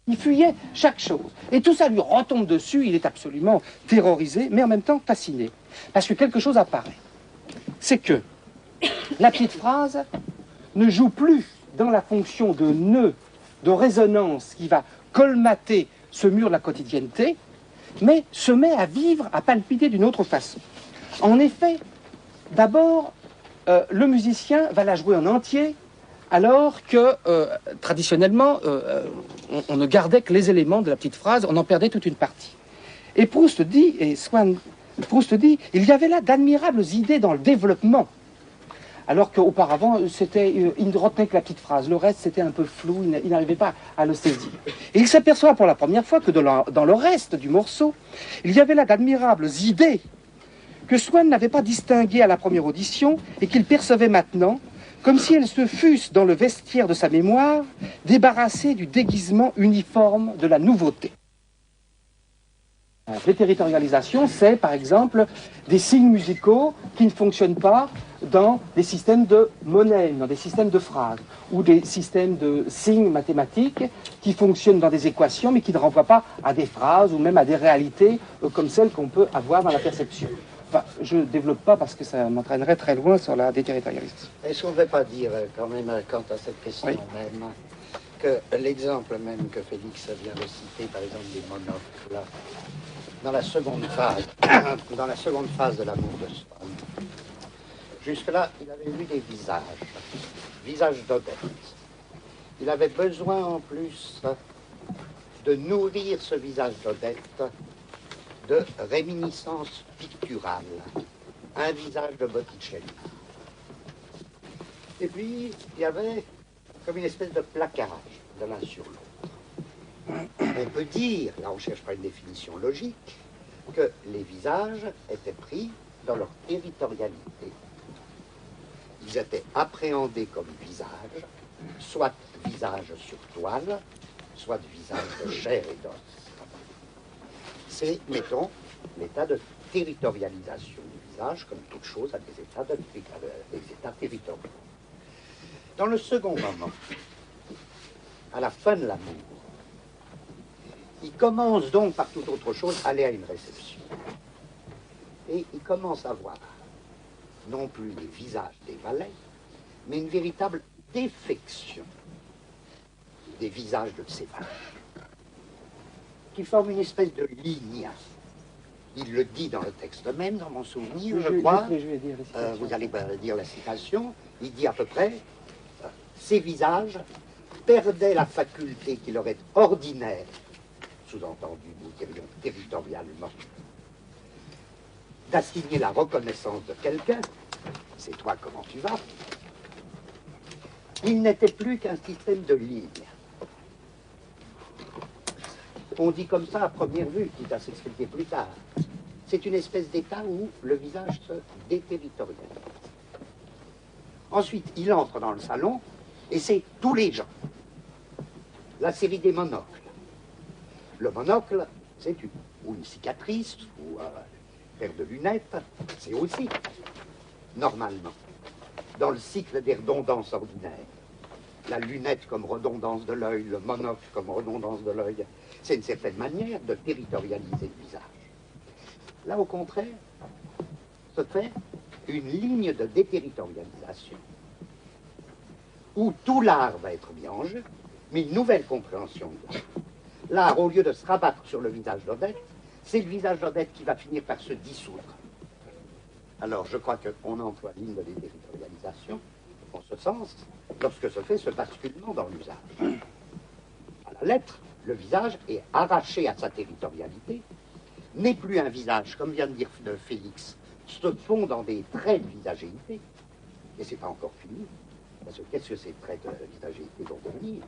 Il fuyait chaque chose. Et tout ça lui retombe dessus, il est absolument terrorisé, mais en même temps fasciné. Parce que quelque chose apparaît. C'est que la petite phrase ne joue plus dans la fonction de nœud, de résonance qui va colmater ce mur de la quotidienneté, mais se met à vivre, à palpiter d'une autre façon. En effet, d'abord, le musicien va la jouer en entier, alors que, traditionnellement, on ne gardait que les éléments de la petite phrase, on en perdait toute une partie. Et Proust dit, il y avait là d'admirables idées dans le développement, alors qu'auparavant, il ne retenait que la petite phrase. Le reste, c'était un peu flou, il n'arrivait pas à le saisir. Et il s'aperçoit pour la première fois que dans le reste du morceau, il y avait là d'admirables idées que Swann n'avait pas distinguées à la première audition et qu'il percevait maintenant, comme si elles se fussent dans le vestiaire de sa mémoire, débarrassées du déguisement uniforme de la nouveauté. La déterritorialisation, c'est par exemple des signes musicaux qui ne fonctionnent pas dans des systèmes de monnaie, dans des systèmes de phrases, ou des systèmes de signes mathématiques qui fonctionnent dans des équations mais qui ne renvoient pas à des phrases ou même à des réalités comme celles qu'on peut avoir dans la perception. Enfin, je ne développe pas parce que ça m'entraînerait très loin sur la déterritorialisation. Est-ce qu'on ne veut pas dire quand même, quant à cette question même, que l'exemple même que Félix vient de citer, par exemple des monocles, dans la seconde phase de l'amour de Swann, jusque-là, il avait vu des visages d'Odette. Il avait besoin en plus de nourrir ce visage d'Odette de réminiscences picturales, un visage de Botticelli. Et puis, il y avait comme une espèce de plaquage de l'un sur l'autre. On peut dire, là on ne cherche pas une définition logique, que les visages étaient pris dans leur territorialité. Ils étaient appréhendés comme visages, soit visage sur toile, soit visage de chair et d'os. C'est, mettons, l'état de territorialisation du visage, comme toute chose, a des états territoriaux. Dans le second moment, à la fin de l'amour, il commence donc par toute autre chose à aller à une réception. Et il commence à voir non plus les visages des valets, mais une véritable défection des visages de ces valets, qui forment une espèce de ligne. Il le dit dans le texte même, dans mon souvenir, je crois. Vous allez dire la citation. Il dit à peu près, ces visages perdaient la faculté qui leur est ordinaire, sous-entendu, nous dirions territorialement, d'assigner la reconnaissance de quelqu'un. C'est toi, comment tu vas? Il n'était plus qu'un système de lignes. On dit comme ça à première vue, quitte à s'expliquer plus tard. C'est une espèce d'état où le visage se déterritorialise. Ensuite, il entre dans le salon, et c'est tous les gens. La série des monocles. Le monocle, c'est une cicatrice, ou une paire de lunettes, c'est aussi, normalement, dans le cycle des redondances ordinaires. La lunette comme redondance de l'œil, le monocle comme redondance de l'œil, c'est une certaine manière de territorialiser le visage. Là, au contraire, se fait une ligne de déterritorialisation où tout l'art va être mis en jeu, mais une nouvelle compréhension de l'art. L'art, au lieu de se rabattre sur le visage d'Odette, c'est le visage d'Odette qui va finir par se dissoudre. Alors, je crois qu'on emploie ligne de déterritorialisation en ce sens, lorsque se fait ce basculement dans l'usage. À la lettre, le visage est arraché à sa territorialité, n'est plus un visage, comme vient de dire Félix, se fond dans des traits de visagéité, et c'est pas encore fini, parce que qu'est-ce que ces traits de visagéité vont devenir?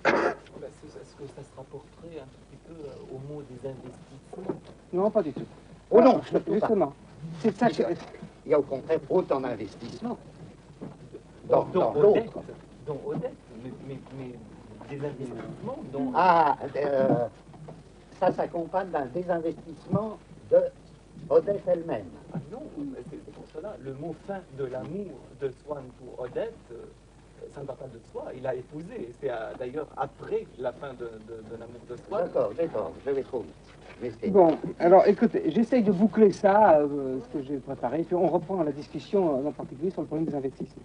Est-ce que ça se rapporterait un petit peu au mot des investissements? Non, pas du tout. Oh non, justement. C'est ça que... Il y a au contraire autant d'investissements Dans l'autre. Dans Odette, mais des investissements dont... Ah, ça s'accompagne d'un désinvestissement de Odette elle-même. Ah non, c'est pour cela, le mot fin de l'amour de Swann pour Odette ça ne va pas de soi. Il a épousé. C'est d'ailleurs après la fin de l'amour de soi. D'accord, je vais trop vite. Bon, alors écoutez, j'essaye de boucler ça, ce que j'ai préparé, puis on reprend la discussion, en particulier sur le problème des investissements.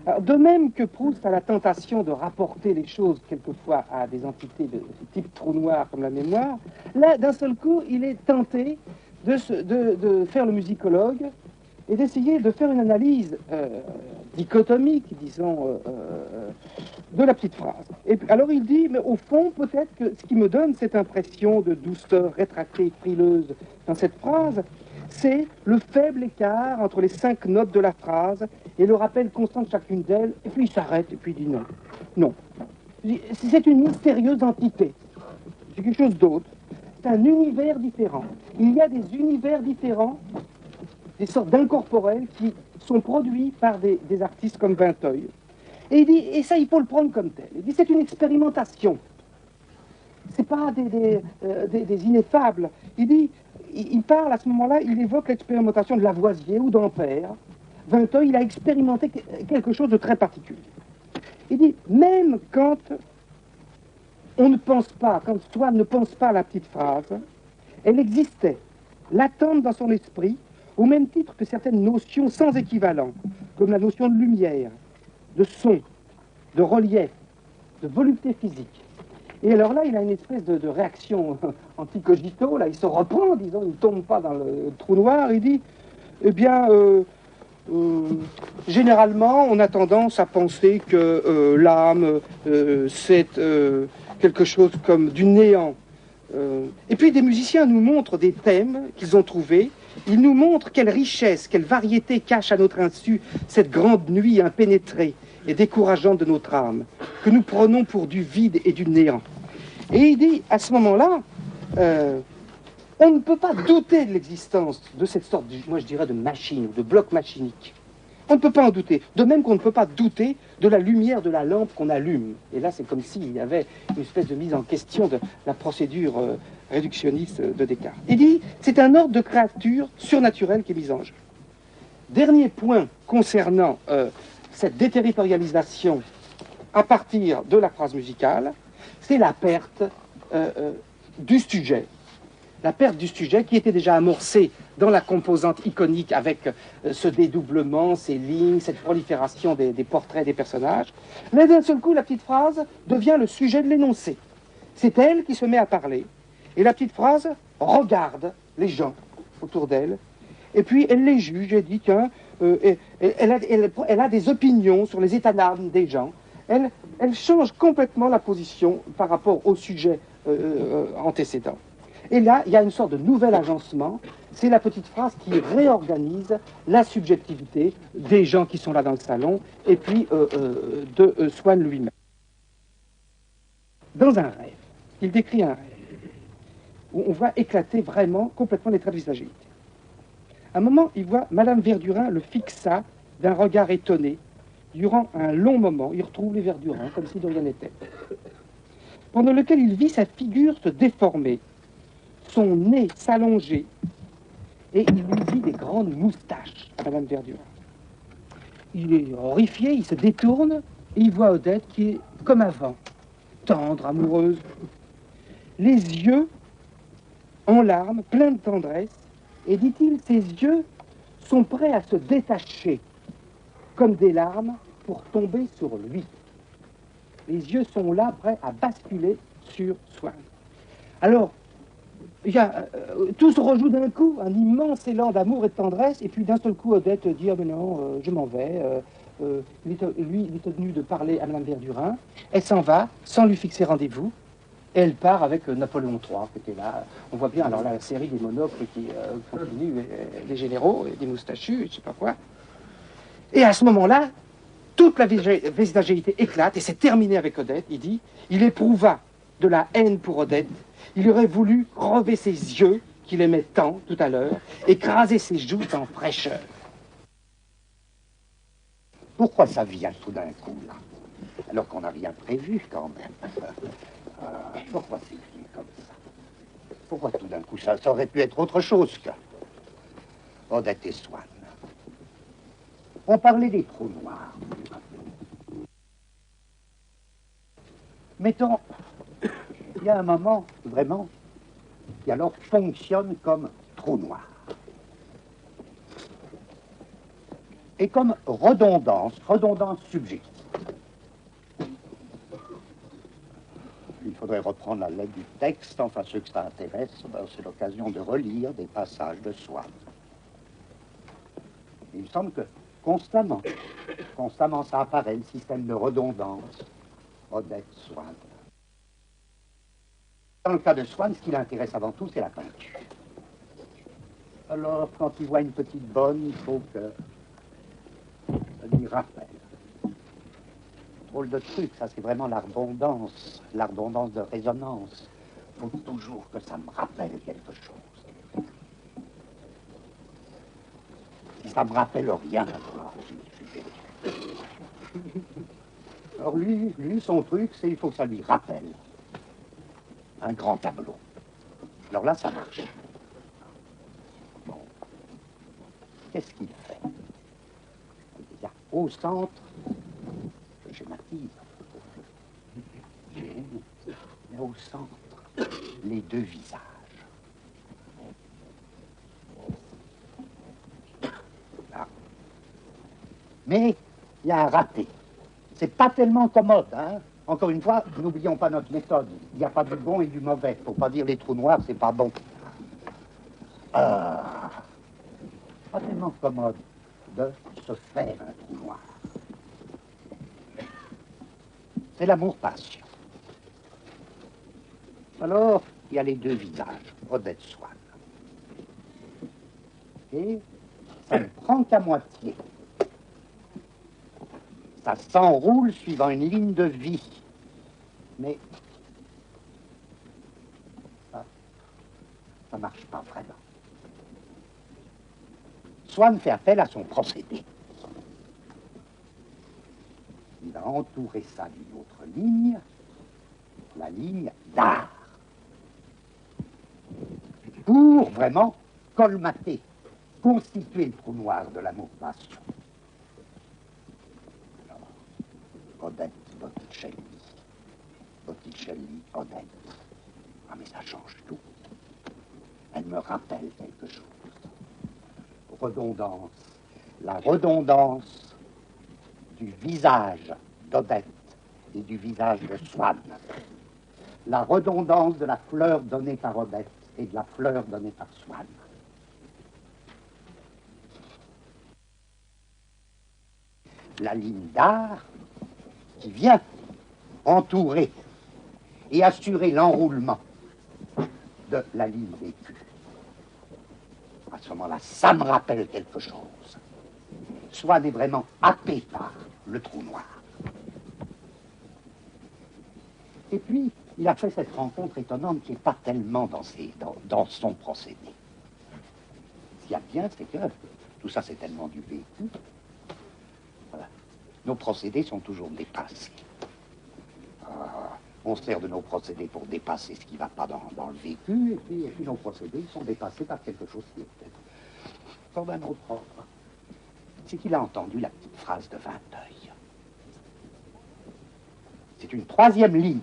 Alors, de même que Proust a la tentation de rapporter les choses quelquefois à des entités de type trou noir comme la mémoire, là, d'un seul coup, il est tenté de faire le musicologue et d'essayer de faire une analyse dichotomique, disons, de la petite phrase. Et puis, alors il dit, mais au fond, peut-être que ce qui me donne cette impression de douceur rétractée, frileuse dans cette phrase, c'est le faible écart entre les 5 notes de la phrase et le rappel constant de chacune d'elles, et puis il s'arrête, et puis il dit non. Non. C'est une mystérieuse entité. C'est quelque chose d'autre. C'est un univers différent. Il y a des univers différents, des sortes d'incorporels qui sont produits par des artistes comme Vinteuil. Et il dit, et ça il faut le prendre comme tel. Il dit, c'est une expérimentation. C'est pas des ineffables. Il dit, il parle à ce moment-là, il évoque l'expérimentation de Lavoisier ou d'Ampère. Vinteuil, il a expérimenté quelque chose de très particulier. Il dit, même quand on ne pense pas, quand Swann ne pense pas à la petite phrase, elle existait, latente dans son esprit, au même titre que certaines notions sans équivalent, comme la notion de lumière, de son, de relief, de volupté physique. Et alors là, il a une espèce de réaction anti-cogito, là, il se reprend, disons, il ne tombe pas dans le trou noir, il dit, eh bien, généralement, on a tendance à penser que l'âme, c'est quelque chose comme du néant. Et puis des musiciens nous montrent des thèmes qu'ils ont trouvés. Ils nous montrent quelle richesse, quelle variété cache à notre insu cette grande nuit impénétrée et décourageante de notre âme, que nous prenons pour du vide et du néant. Et il dit, à ce moment-là, on ne peut pas douter de l'existence de cette sorte, moi je dirais, de machine, ou de bloc machinique. On ne peut pas en douter. De même qu'on ne peut pas douter de la lumière de la lampe qu'on allume. Et là, c'est comme s'il y avait une espèce de mise en question de la procédure réductionniste de Descartes. Il dit, c'est un ordre de créature surnaturelle qui est mis en jeu. Dernier point concernant cette déterritorialisation à partir de la phrase musicale, c'est la perte du sujet. La perte du sujet qui était déjà amorcée dans la composante iconique avec ce dédoublement, ces lignes, cette prolifération des portraits des personnages. Mais d'un seul coup, la petite phrase devient le sujet de l'énoncé. C'est elle qui se met à parler. Et la petite phrase regarde les gens autour d'elle. Et puis elle les juge et dit, tiens, elle a des opinions sur les états d'âme des gens. Elle change complètement la position par rapport au sujet antécédent. Et là, il y a une sorte de nouvel agencement. C'est la petite phrase qui réorganise la subjectivité des gens qui sont là dans le salon et puis de Swann lui-même. Dans un rêve, il décrit un rêve où on voit éclater vraiment complètement les traits de visagéité. À un moment, il voit Madame Verdurin le fixa d'un regard étonné. Durant un long moment, il retrouve les Verdurins comme si de rien n'était. Pendant lequel il vit sa figure se déformer, son nez s'allonger, et il lui dit des grandes moustaches à Madame Verdurin. Il est horrifié, il se détourne, et il voit Odette qui est comme avant, tendre, amoureuse. Les yeux en larmes, pleins de tendresse, et dit-il, ses yeux sont prêts à se détacher, comme des larmes, pour tomber sur lui. Les yeux sont là, prêts à basculer sur Swann. Alors, tout se rejoue d'un coup, un immense élan d'amour et de tendresse, et puis d'un seul coup, Odette dit, ah mais non, je m'en vais. Lui, il est tenu de parler à Mme Verdurin. Elle s'en va, sans lui fixer rendez-vous, et elle part avec Napoléon III, qui était là. On voit bien, alors là, la série des monocles qui continue, des généraux, et des moustachus, et je sais pas quoi. Et à ce moment-là, toute la visagéité éclate, et c'est terminé avec Odette. Il dit, il éprouva de la haine pour Odette. Il aurait voulu crever ses yeux, qu'il aimait tant tout à l'heure, écraser ses joues en fraîcheur. Pourquoi ça vient tout d'un coup, là? Alors qu'on n'a rien prévu, quand même. Pourquoi c'est venu comme ça? Pourquoi tout d'un coup, ça aurait pu être autre chose que Odette et Swann. On parlait des trous noirs. Mettons, il y a un moment, vraiment, qui alors fonctionne comme trou noir. Et comme redondance subjective. Il faudrait reprendre la lettre du texte, enfin ceux que ça intéresse, ben, c'est l'occasion de relire des passages de Swann. Il me semble que constamment ça apparaît, le système de redondance, Odette, Swann. Dans le cas de Swann, ce qui l'intéresse avant tout, c'est la peinture. Alors, quand il voit une petite bonne, il faut que ça lui rappelle. Drôle de truc, ça c'est vraiment la redondance de résonance. Il faut toujours que ça me rappelle quelque chose. Si ça me rappelle rien, alors, je suis perdu. Alors lui, son truc, c'est il faut que ça lui rappelle un grand tableau. Alors là, ça marche. Bon. Qu'est-ce qu'il fait? Il y a au centre, je schématise, il y a au centre les deux visages. Là. Mais il y a un raté. C'est pas tellement commode, hein. Encore une fois, n'oublions pas notre méthode. Il n'y a pas du bon et du mauvais. Faut pas dire les trous noirs, c'est pas bon. Pas tellement commode de se faire un trou noir. C'est l'amour-passion. Alors, il y a les deux visages, Odette Swann. Et ça ne prend qu'à moitié. Ça s'enroule suivant une ligne de vie. Mais ça marche pas vraiment. Swann fait appel à son procédé. Il va entourer ça d'une autre ligne, la ligne d'art. Pour vraiment colmater, constituer le trou noir de l'amour-passion. Odette, Botticelli, Odette. Ah, mais ça change tout. Elle me rappelle quelque chose. Redondance. La redondance du visage d'Odette et du visage de Swann. La redondance de la fleur donnée par Odette et de la fleur donnée par Swann. La ligne d'art qui vient entourer et assurer l'enroulement de la ligne vécue. À ce moment-là, ça me rappelle quelque chose. Swann est vraiment happé par le trou noir. Et puis, il a fait cette rencontre étonnante qui n'est pas tellement dans son procédé. Ce qu'il y a de bien, c'est que tout ça, c'est tellement du vécu. Voilà. Nos procédés sont toujours dépassés. On sert de nos procédés pour dépasser ce qui ne va pas dans le vécu, et puis nos procédés sont dépassés par quelque chose qui est peut-être comme un autre ordre. C'est qu'il a entendu la petite phrase de Vinteuil. C'est une troisième ligne.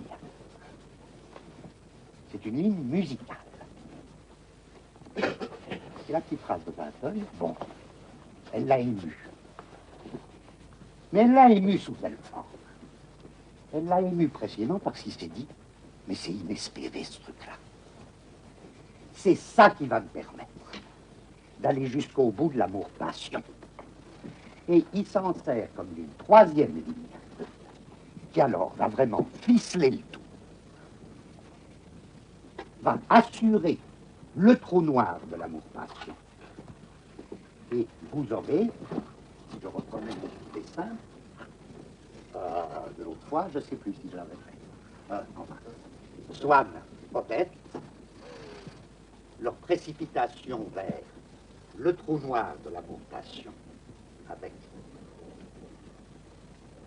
C'est une ligne musicale. Et la petite phrase de Vinteuil, bon, elle l'a émue. Mais elle l'a émue sous quelle forme? Elle l'a ému précisément parce qu'il s'est dit, mais c'est inespéré ce truc-là. C'est ça qui va me permettre d'aller jusqu'au bout de l'amour-passion. Et il s'en sert comme d'une troisième ligne, qui alors va vraiment ficeler le tout, va assurer le trou noir de l'amour-passion. Et vous aurez, si je reprenais mon dessin, de l'autre fois, je ne sais plus si je l'avais fait. Enfin, Swann, Odette, leur précipitation vers le trou noir de l'amour-passion, avec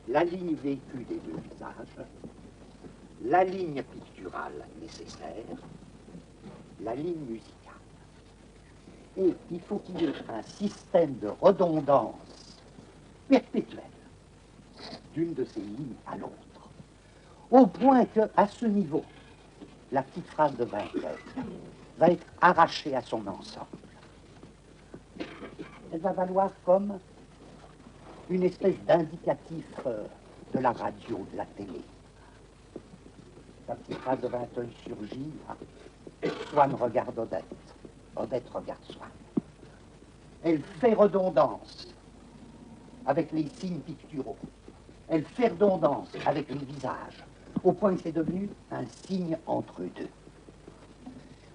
la ligne vécue des deux visages, la ligne picturale nécessaire, la ligne musicale. Et il faut qu'il y ait un système de redondance perpétuelle d'une de ces lignes à l'autre, Au point qu'à ce niveau, la petite phrase de Vinteuil va être arrachée à son ensemble. Elle va valoir comme une espèce d'indicatif de la radio, de la télé. La petite phrase de Vinteuil surgit. Swann regarde Odette. Odette regarde Swann. Elle fait redondance avec les signes picturaux. Elle fait redondance avec les visages, au point que c'est devenu un signe entre eux deux.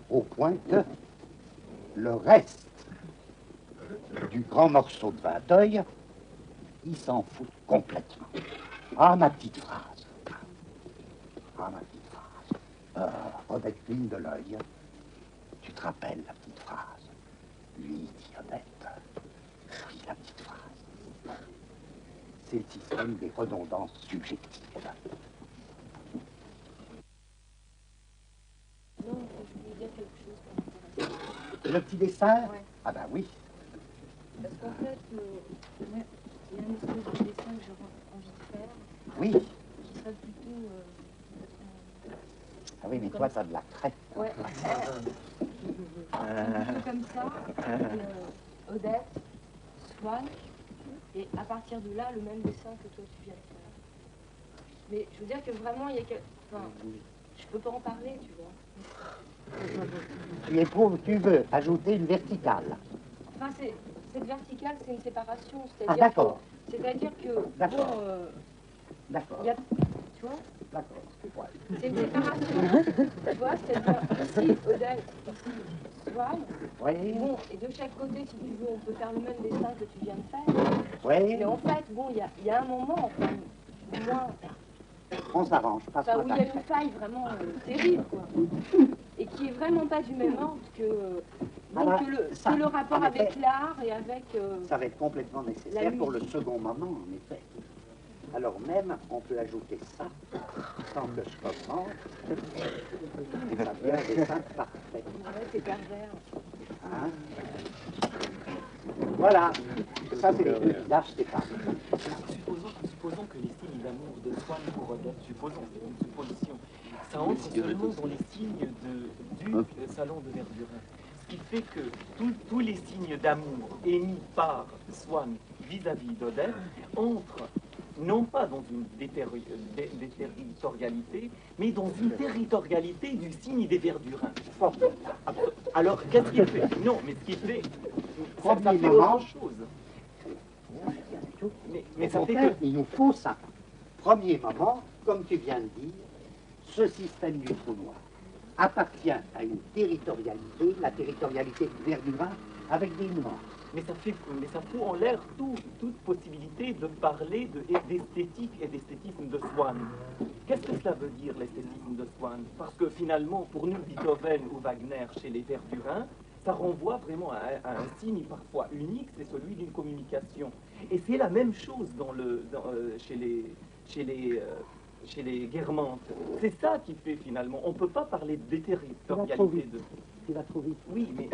Au point que le reste du grand morceau de Vinteuil, il s'en fout complètement. Ah, ma petite phrase. Ah, ma petite phrase. Odette cligne de l'œil. Tu te rappelles la petite phrase? Lui, dit Odette. Oui, la petite phrase. C'est le système des redondances subjectives. Non, je voulais dire quelque chose. Le petit dessin? Ouais. Ah ben oui. Parce qu'en fait, il y a une espèce de dessin que j'aurais envie de faire, Oui. qui serait plutôt... Ah oui, mais toi, t'as de la craie. ouais. Plutôt comme ça. Et, Odette, Swann, et à partir de là, le même dessin que toi tu viens de faire. Mais je veux dire que vraiment, il y a quelque... Enfin, je peux pas en parler, tu vois. Tu éprouves, tu veux ajouter une verticale. Enfin, cette verticale, c'est une séparation. Ah, d'accord. C'est-à-dire que, D'accord. bon, D'accord. il y a, tu vois, D'accord. Ouais. c'est une séparation. Tu vois, c'est-à-dire ici, Odette, ici, Swann. Oui. Bon, et de chaque côté, si tu veux, on peut faire le même dessin que tu viens de faire. Oui. Mais en fait, bon, il y a un moment, enfin, du moins, On s'arrange. enfin, où il y a une faille vraiment terrible, quoi. Et qui est vraiment pas du même ordre que, bon, Alors, que le rapport en effet, avec l'art et avec... ça va être complètement nécessaire pour le second moment, en effet. Alors même, on peut ajouter ça, sans que je commente, et ça devient un dessin parfait. Ouais, c'est pervers. Hein? Voilà, ça c'est les visages séparés. Supposons que les signes d'amour de Swann pour Odette, supposons, c'est une supposition, ça entre seulement dans les signes du salon de Verdurin. Ce qui fait que tous les signes d'amour émis par Swann vis-à-vis d'Odette entrent non pas dans une déterritorialité, mais dans une territorialité du signe des Verdurins. Alors, qu'est-ce qu'il fait? Non, mais ce qu'il fait, ça fait autre chose. Mais ça fait que... Il nous faut ça. Premier moment, comme tu viens de dire, ce système du trou noir appartient à une territorialité, la territorialité de Verdurin, avec des nuances. Mais ça fout en l'air toute possibilité de parler d'esthétique et d'esthétisme de Swann. Qu'est-ce que cela veut dire, l'esthétisme de Swann? Parce que finalement, pour nous, Beethoven ou Wagner, chez les Verdurins, ça renvoie vraiment à un signe parfois unique, c'est celui d'une communication. Et c'est la même chose chez les Guermantes. C'est ça qui fait finalement. On ne peut pas parler de déterritorialité de... Tu vas trop vite. Oui, mais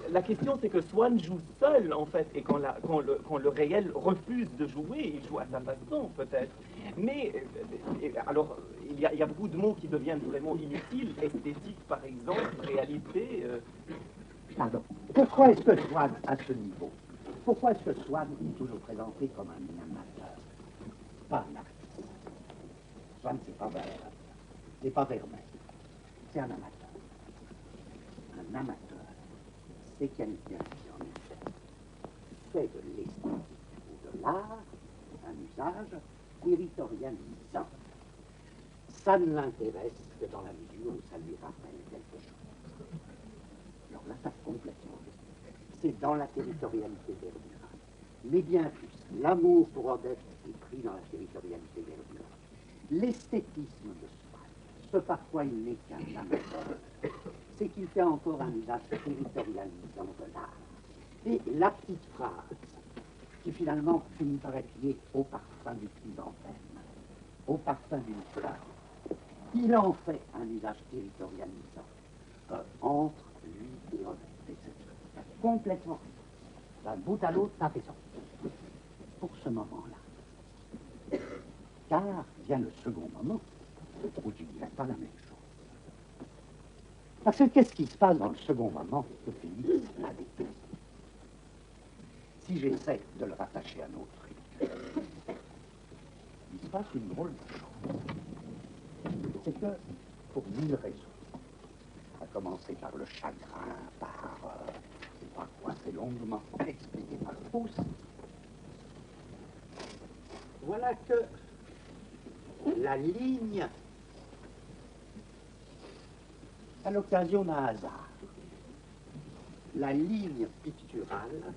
la question c'est que Swann joue seul en fait, et quand le réel refuse de jouer, il joue à sa façon peut-être. Mais alors il y a beaucoup de mots qui deviennent vraiment inutiles, esthétique par exemple, réalité. Pardon. Pourquoi est-ce que Swann, à ce niveau, pourquoi est-ce que Swann est toujours présenté comme un amateur, pas un artiste? Swann, c'est pas vert, c'est pas Vermeer, c'est un amateur. Un amateur, c'est quelqu'un qui, en effet, fait de l'esthétique ou de l'art un usage territorialisant. Ça ne l'intéresse que dans la mesure où ça lui rappelle quelque chose. Alors là, ça complètement. C'est dans la territorialité Verdurin. Mais bien plus, l'amour pour Odette est pris dans la territorialité Verdurin. L'esthétisme de Swann, ce par quoi il n'est qu'un amateur, c'est qu'il fait encore un usage territorialisant de l'art. Et la petite phrase, qui finalement finit par être liée au parfum du chrysanthème, au parfum d'une fleur, il en fait un usage territorialisant entre lui et Odette, etc. Complètement. D'un bout à l'autre, t'as raison. Pour ce moment-là. Car vient le second moment. où tu ne dirais pas la même chose. Parce que qu'est-ce qui se passe dans le second moment que Félix a décrit? Si j'essaie de le rattacher à nos trucs, il se passe une drôle de chose. C'est que, pour 1000 raisons, à commencer par le chagrin, par, je ne sais pas quoi, c'est longuement expliqué par Proust, voilà que la ligne, à l'occasion d'un hasard, la ligne picturale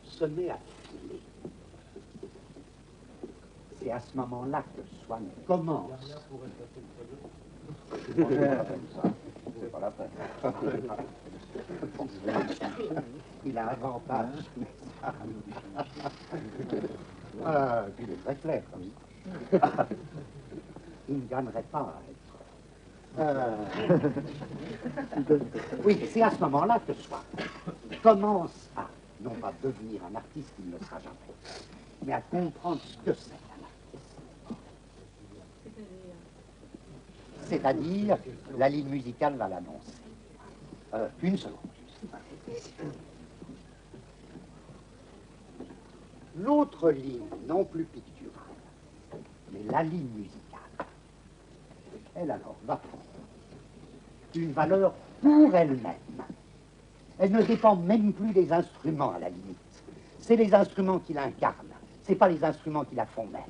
se met à filer. C'est à ce moment-là que Swann commence. C'est pas la peine. Il a avantage. Il est très clair comme ça. Il ne gagnerait pas à être. Oui, c'est à ce moment-là que Swann commence à, non pas devenir un artiste, il ne le sera jamais, mais à comprendre ce que c'est un artiste. C'est-à-dire, la ligne musicale va l'annoncer. Une seconde. L'autre ligne, non plus picturale, mais la ligne musicale, elle alors va prendre une valeur pour elle-même. Elle ne dépend même plus des instruments à la limite. C'est les instruments qui l'incarnent, c'est pas les instruments qui la font naître.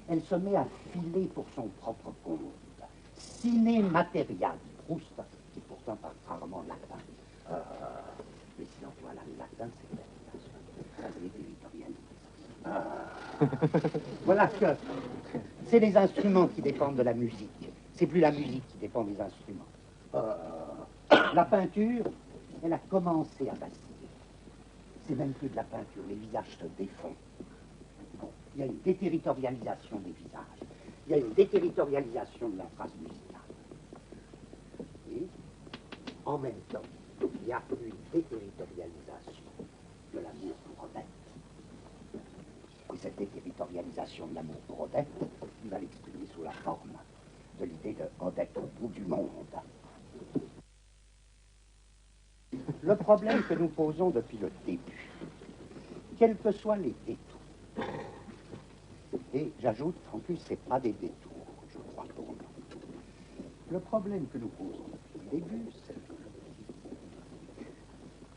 Elle se met à filer pour son propre compte. Ciné matériel, Proust, qui pourtant parle rarement latin. Mais si on voit le latin, c'est territorial. Voilà que c'est les instruments qui dépendent de la musique. C'est plus la musique qui dépend des instruments. La peinture, elle a commencé à vaciller. C'est même plus de la peinture, les visages se défont. Bon, il y a une déterritorialisation des visages. Il y a une déterritorialisation de la phrase musicale. Et en même temps, il y a une déterritorialisation de l'amour pour Odette. Et cette déterritorialisation de l'amour pour Odette, il va l'exprimer sous la forme de l'idée de Odette au bout du monde. Le problème que nous posons depuis le début, quels que soient les détours, et j'ajoute, en plus, ce n'est pas des détours, je crois, pour nous. Le problème que nous posons depuis le début, c'est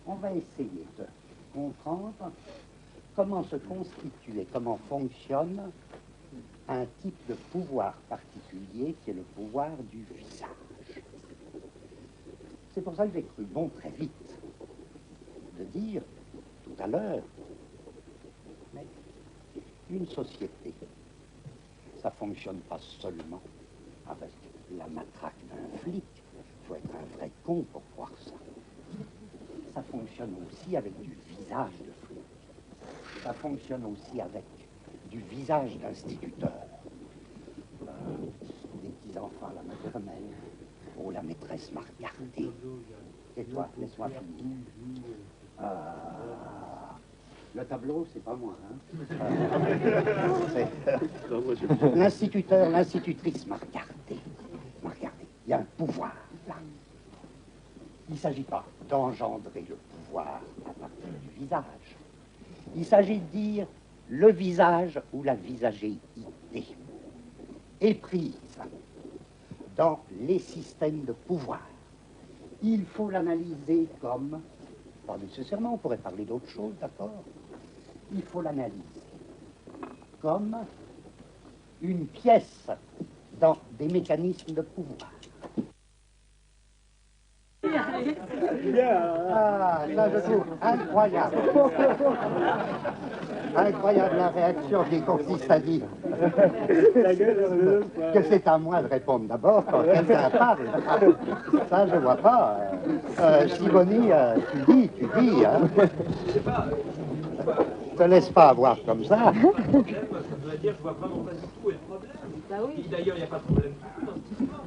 qu'on va essayer de comprendre comment se constitue et comment fonctionne un type de pouvoir particulier qui est le pouvoir du visage. C'est pour ça que j'ai cru bon très vite de dire tout à l'heure, mais une société, ça ne fonctionne pas seulement avec la matraque d'un flic, il faut être un vrai con pour croire ça. Ça fonctionne aussi avec du visage de flic. Ça fonctionne aussi avec du visage d'instituteur. Des petits-enfants à la maternelle. Oh, la maîtresse m'a regardé. Et toi, laisse-moi finir. Le tableau, c'est pas moi. L'instituteur, l'institutrice m'a regardé. Il y a un pouvoir, là. Il ne s'agit pas d'engendrer le pouvoir à partir du visage. Il s'agit de dire le visage ou la visagéité est prise dans les systèmes de pouvoir. Il faut l'analyser comme, pas nécessairement, on pourrait parler d'autre chose, d'accord? Il faut l'analyser comme une pièce dans des mécanismes de pouvoir. Ah, ça je trouve incroyable. Incroyable la réaction qui consiste à dire que c'est à moi de répondre d'abord quand quelqu'un parle. Ça je vois pas. Simoni, tu dis, hein. Te laisse pas avoir comme ça. Je dois dire, je vois vraiment pas du tout où est le problème. Bah oui. D'ailleurs, il n'y a pas de problème du tout dans cette histoire.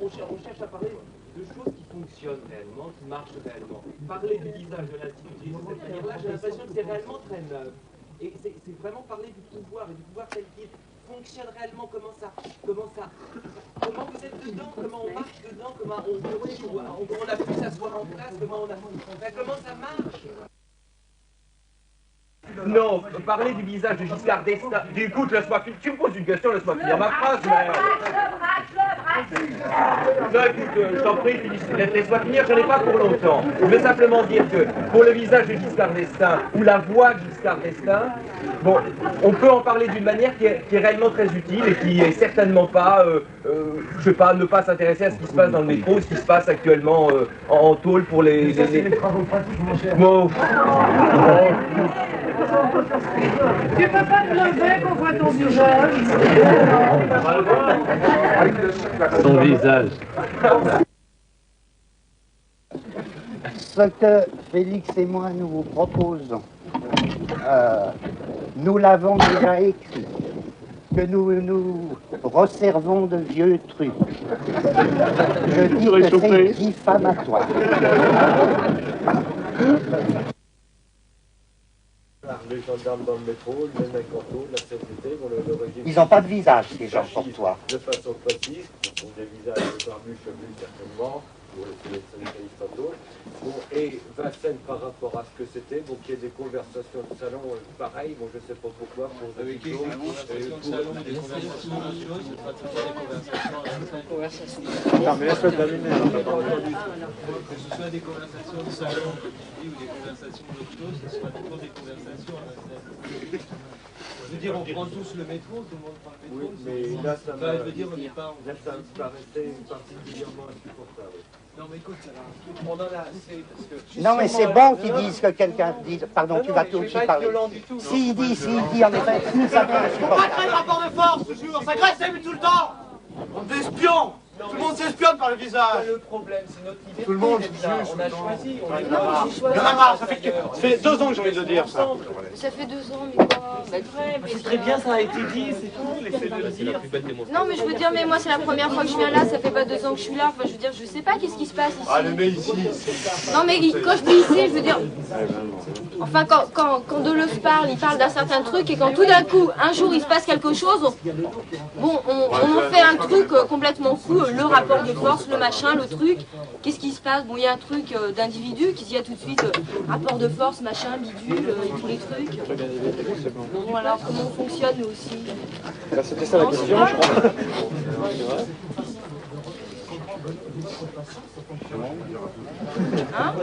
On cherche à parler de choses qui fonctionnent réellement, qui marchent réellement. Parler du visage de l'institutrice de cette manière-là, j'ai l'impression que c'est réellement très neuf. Et c'est vraiment parler du pouvoir, et du pouvoir tel qu'il fonctionne réellement, comment vous êtes dedans, comment on marche dedans, comment on a pu s'asseoir en place, comment ça marche. Non, parler du visage de Giscard d'Estaing. Écoute, laisse-moi finir. Tu me poses une question, laisse-moi finir ma phrase, mais. Non, écoute, je t'en prie, laisse-moi finir, j'en ai pas pour longtemps. Je veux simplement dire que pour le visage de Giscard d'Estaing ou la voix de Giscard d'Estaing, bon, on peut en parler d'une manière qui est réellement très utile et qui est certainement pas, je sais pas, ne pas s'intéresser à ce qui se passe dans le métro, ce qui se passe actuellement en tôle pour les. Les travaux pratiques, mon cher. Bon. Tu peux pas te lever qu'on voit ton visage. Son visage. Ce que Félix et moi nous vous proposons, nous l'avons déjà écrit, que nous nous resservons de vieux trucs. Je dis que c'est diffamatoire. Les gendarmes dans le métro, les mecs en tôle, la CGT, le régime... Ils n'ont pas de visage, ces gens, pour toi. De façon précise, pour des visages barbus, chevelus, certainement, pour les syndicalistes en tôle. Bon, et Vincennes, par rapport à ce que c'était, bon, qu'il y ait des conversations de salon, pareil, bon, je ne sais pas pourquoi, pour avec des conversations de salon, des conversations de choses, c'est pas toujours des conversations. Non, mais laisse-le terminer. Que ce soit des conversations de salon, ou des conversations d'autres choses, ce soit toujours des conversations à Vincennes. Je veux dire, on prend tous le métro, tout le monde prend le métro. Oui, mais là, ça je veux dire, on n'est pas... Là, ça me paraissait particulièrement insupportable. Non, mais écoute, on en a assez, parce que... Non, mais c'est bon qu'ils disent que quelqu'un dise... Pardon, tu vas tout aussi parler. S'il dit, en effet, ça va Faut pas créer de rapport de force, toujours. Ça graisse tout le temps. Bande d'espions. Tout le monde s'espionne par le visage. Le problème, c'est notre idée. Tout le monde juge. On a choisi. On a marre. Ça fait 2 ans que j'ai envie de le dire, ça. Ça fait 2 ans, mais quoi? Bah, C'est très bien, ça a été dit, c'est tout, laissez-le le dire. Non, mais je veux dire, mais moi, c'est la première fois que je viens là, ça fait pas 2 ans que je suis là. Enfin, je veux dire, je sais pas qu'est-ce qui se passe ici. Ah, le mec ici. Non, mais quand je dis ici, je veux dire... Enfin, quand Deleuze parle, il parle d'un certain truc, et quand tout d'un coup, un jour, il se passe quelque chose, bon, on fait un truc complètement fou, le rapport de force, le machin, le truc. Qu'est-ce qui se passe? Bon, il y a un truc d'individu qui se dit tout de suite rapport de force, machin, bidule, et tous les trucs. Bon, alors, comment on fonctionne, nous aussi? C'était ça la question, je crois. Hein?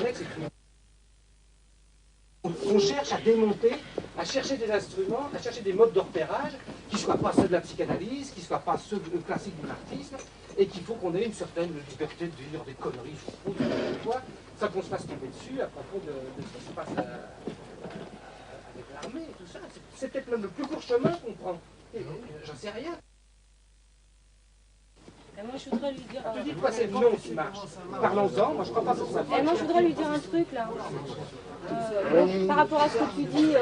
On cherche à démonter, à chercher des instruments, à chercher des modes de repérage qui ne soient pas ceux de la psychanalyse, qui ne soient pas ceux classiques du marxisme, et qu'il faut qu'on ait une certaine liberté de dire des conneries, je trouve, ça qu'on se fasse tomber dessus à propos de ce qui se passe avec l'armée et tout ça. C'est peut-être le plus court chemin qu'on prend. J'en sais rien. Et moi, je voudrais lui dire... Tu dis quoi, c'est le nom qui marche. Parlons-en, moi je crois pas que ça soit... Et moi, je voudrais lui dire un truc, là. Par rapport à ce que tu dis,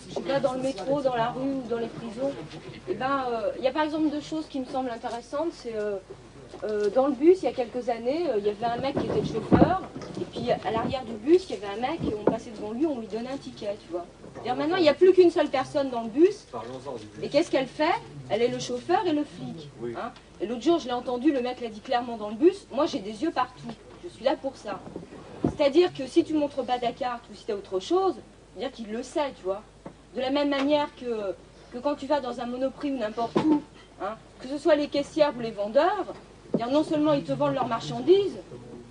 je sais pas, dans le métro, dans la rue ou dans les prisons, eh ben, il y a par exemple 2 choses qui me semblent intéressantes. C'est dans le bus, il y a quelques années, il y avait un mec qui était le chauffeur, et puis à l'arrière du bus, il y avait un mec, et on passait devant lui, on lui donnait un ticket, tu vois. C'est-à-dire maintenant, il n'y a plus qu'une seule personne dans le bus, et qu'est-ce qu'elle fait? Elle est le chauffeur et le flic. Hein. Et l'autre jour, je l'ai entendu, le mec l'a dit clairement dans le bus, moi j'ai des yeux partout, je suis là pour ça. C'est-à-dire que si tu montres pas ta carte ou si tu as autre chose, c'est-à-dire qu'il le sait, tu vois. De la même manière que quand tu vas dans un Monoprix ou n'importe où, hein, que ce soit les caissières ou les vendeurs, non seulement ils te vendent leurs marchandises,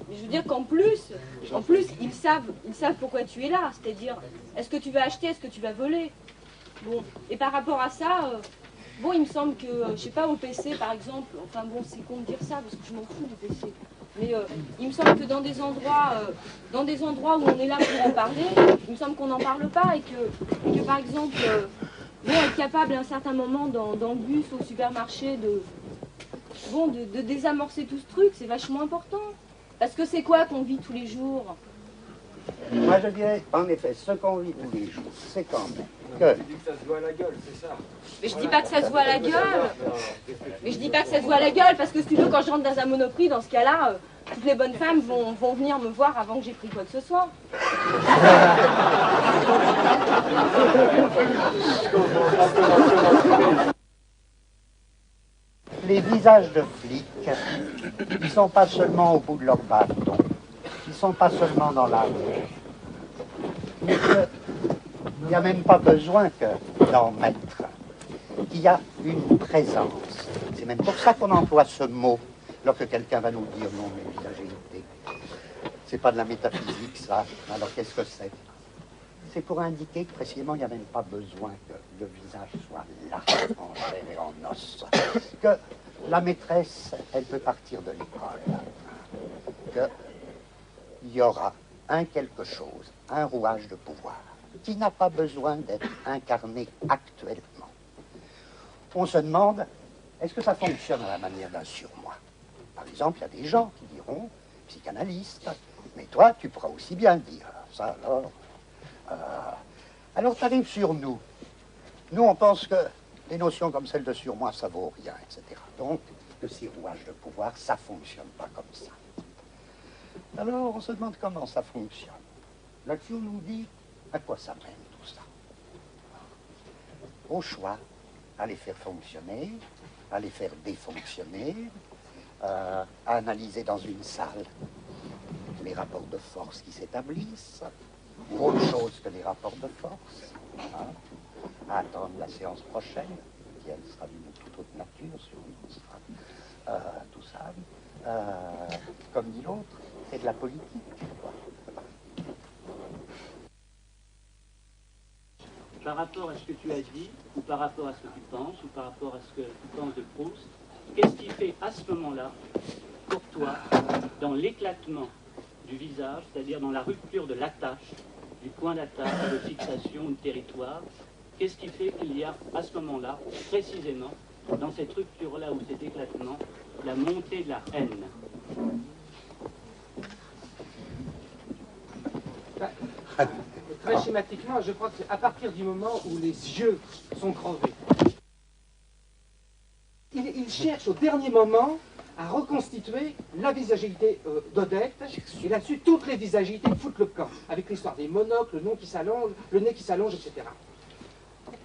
mais je veux dire qu'en plus, ils savent pourquoi tu es là. C'est-à-dire, est-ce que tu vas acheter, est-ce que tu vas voler? Bon, et par rapport à ça, bon, il me semble que, je sais pas, au PC par exemple, enfin bon, c'est con de dire ça parce que je m'en fous du PC. Mais il me semble que dans des endroits où on est là pour en parler, il me semble qu'on n'en parle pas et que par exemple, bon, être capable à un certain moment dans le bus, au supermarché, de désamorcer tout ce truc, c'est vachement important. Parce que c'est quoi qu'on vit tous les jours? Moi je dirais, en effet, ce qu'on vit tous les jours, c'est quand même que... Tu dis que ça se voit à la gueule, c'est ça? Mais je dis pas que ça se voit à la gueule. Mais je dis pas que ça se voit à la gueule, parce que si tu veux, quand je rentre dans un Monoprix, dans ce cas-là, toutes les bonnes femmes vont venir me voir avant que j'ai pris quoi que ce soit. Les visages de flics, ils ne sont pas seulement au bout de leur bâton, ils ne sont pas seulement dans la rue. Mais il n'y a même pas besoin d'en mettre. Il y a une présence. C'est même pour ça qu'on emploie ce mot lorsque quelqu'un va nous dire non, mais visagéité. C'est pas de la métaphysique, ça. Alors qu'est-ce que c'est? C'est pour indiquer que précisément, il n'y a même pas besoin que le visage soit là, en chair et en os. Que la maîtresse, elle peut partir de l'école. Qu'il y aura un quelque chose, un rouage de pouvoir, qui n'a pas besoin d'être incarné actuellement. On se demande, est-ce que ça fonctionne à la manière d'un surmoi? Par exemple, il y a des gens qui diront, psychanalystes, mais toi, tu pourras aussi bien le dire. Ça, alors, tu arrives sur nous. Nous, on pense que des notions comme celle de surmoi, ça vaut rien, etc. Donc, que ces rouages de pouvoir, ça fonctionne pas comme ça. Alors, on se demande comment ça fonctionne. Là-dessus, on nous dit à quoi ça mène tout ça. Au choix, à les faire fonctionner, à les faire défonctionner, à analyser dans une salle les rapports de force qui s'établissent, ou autre chose que les rapports de force, hein, à attendre la séance prochaine, qui elle sera d'une toute autre nature, sur tout ça. Comme dit l'autre, c'est de la politique. Par rapport à ce que tu as dit, ou par rapport à ce que tu penses, ou par rapport à ce que tu penses de Proust, qu'est-ce qui fait à ce moment-là, pour toi, dans l'éclatement du visage, c'est-à-dire dans la rupture de l'attache, du point d'attache, de fixation, de territoire, qu'est-ce qui fait qu'il y a à ce moment-là, précisément, dans cette rupture-là ou cet éclatement, la montée de la haine? Très schématiquement, je crois qu'à partir du moment où les yeux sont crevés, il cherche au dernier moment à reconstituer la visagéité d'Odette, et là-dessus, toutes les visagéités foutent le camp, avec l'histoire des monocles, le nez qui s'allonge, etc.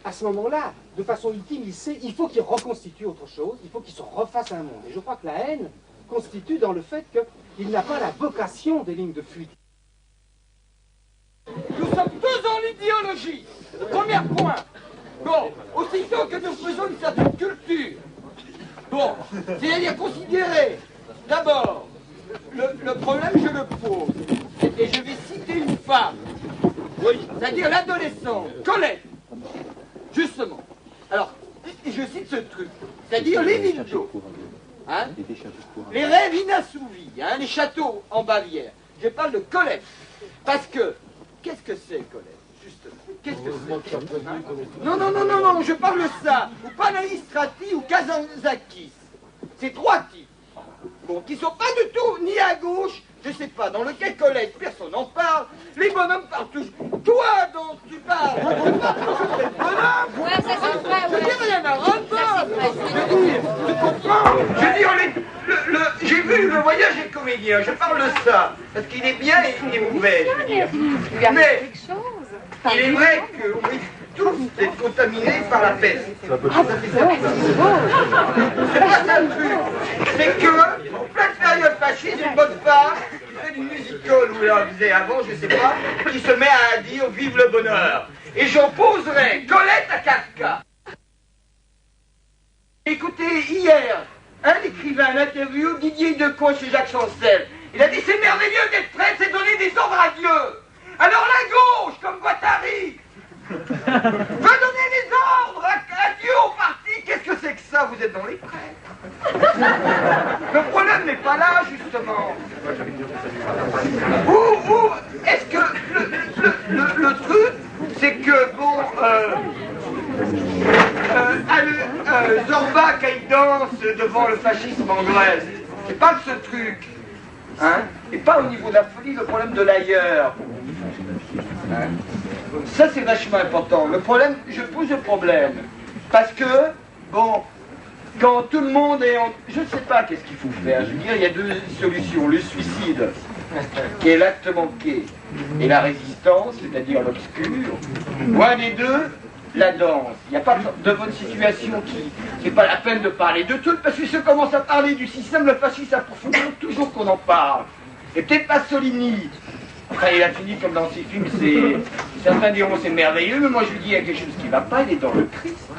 À ce moment-là, de façon ultime, il faut qu'il reconstitue autre chose, il faut qu'il se refasse un monde. Et je crois que la haine constitue dans le fait qu'il n'a pas la vocation des lignes de fuite. Nous sommes tous dans l'idéologie. Premier point. Bon, aussitôt que nous faisons une certaine culture, bon, c'est-à-dire considérer, d'abord, le problème, je le pose, et je vais citer une femme, oui, c'est-à-dire l'adolescente, Colette, justement. Alors, je cite ce truc, c'est-à-dire les villes, hein, les rêves inassouvis, hein, les châteaux en Bavière. Je parle de Colette, parce que, qu'est-ce que c'est, Colette, justement? Qu'est-ce que c'est, hein? Non, je parle de ça, ou Panaïs Strati ou Kazantzakis. C'est trois types, bon, qui sont pas du tout ni à gauche, je sais pas, dans lequel Colette, personne n'en parle, les bonhommes parlent tous. Toi, dont tu parles, on parle toujours des bonhommes. Ouais, ça c'est vrai, Je dis rien à ras-le-bas. Je dis, tu comprends? Je dis, j'ai vu le voyage des comédiens, je parle de ça, parce qu'il est bien et il est mauvais, je veux dire. Mais, il est vrai que on risque tous d'être contaminés par la peste. C'est pas ça le truc. C'est que, en pleine période fasciste, une bonne femme qui fait du musical, ou là, faisait avant, je sais pas, qui se met à dire vive le bonheur. Et j'opposerai Colette à Kafka. Écoutez, hier, un écrivain, un interview, Didier Decaux chez Jacques Chancel. Il a dit c'est merveilleux d'être prêtre, c'est donner des ordres à Dieu. Alors la gauche, comme Guattari, veut donner des ordres à Dieu au parti. Qu'est-ce que c'est que ça? Vous êtes dans les prêtres. Le problème n'est pas là, justement. Ou est-ce que le truc, c'est que, bon, Zorba, quand il danse devant le fascisme en Grèce, c'est pas ce truc. Hein? Et pas au niveau de la folie, le problème de l'ailleurs. Hein? Ça, c'est vachement important. Le problème, je pose le problème. Parce que, bon, quand tout le monde est en... Je ne sais pas qu'est-ce qu'il faut faire. Je veux dire, il y a deux solutions. Le suicide. qui est l'acte manqué, et la résistance, c'est-à-dire l'obscur, ou un des deux, la danse. Il n'y a pas de votre situation qui... C'est pas la peine de parler de tout, parce que si on commence à parler du système, le fascisme approfondit toujours qu'on en parle. Et peut-être pas Soligny. Enfin, il a fini comme dans ses films, certains diront c'est merveilleux, mais moi je lui dis il y a quelque chose qui ne va pas, il est dans le Christ.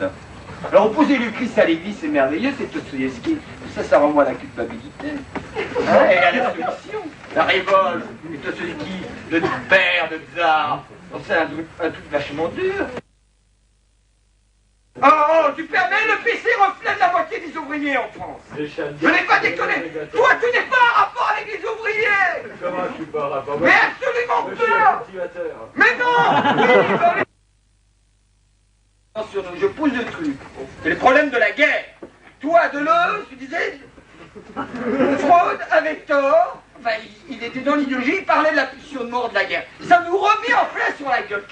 Alors opposer le Christ à l'église, c'est merveilleux, c'est Dostoïevski, ça renvoie à la culpabilité. Hein, et à la soumission, la révolte, et Dostoïevski, le père, de tsar, c'est un truc vachement dur. Oh, tu permets, le PC reflète la moitié des ouvriers en France. Je n'ai pas déconné. Toi, tu n'es pas en rapport avec les ouvriers. Comment je suis pas en rapport? Mais absolument pas. Mais non. Oui, attention, je pose le truc. C'est le problème de la guerre. Toi, Deleuze, tu disais, Freud avait tort. Enfin, il était dans l'idéologie, il parlait de la pulsion de mort de la guerre. Ça nous remet en place sur la gueule.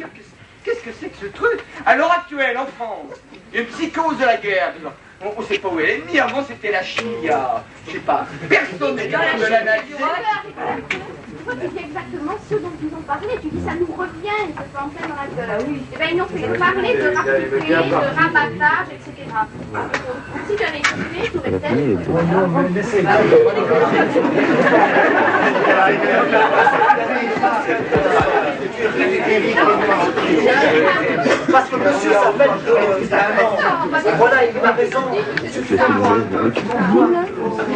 Qu'est-ce que c'est que ce truc? À l'heure actuelle, en France, il y a une psychose de la guerre. On ne sait pas où est l'ennemi. Avant, c'était la Chine. Il y a, je sais pas, personne n'est capable de l'analyser. Toi, tu dis exactement ce dont ils ont parlé. Tu dis ça nous revient, ils se sont en plein dans la gueule. Oui. Eh bien, ils n'ont fait parler de rapeté, de rabattage, etc. Donc, si tu avais écouté, tu aurais peut-être... Parce que monsieur s'appelle voilà, il a raison.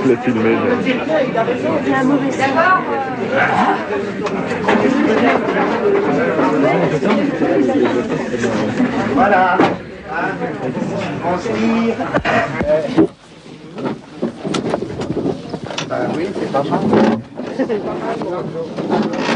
Il a filmé. Il a raison. C'est un mauvais d'accord. Voilà. On se tire. Ben oui, c'est pas mal. C'est pas mal.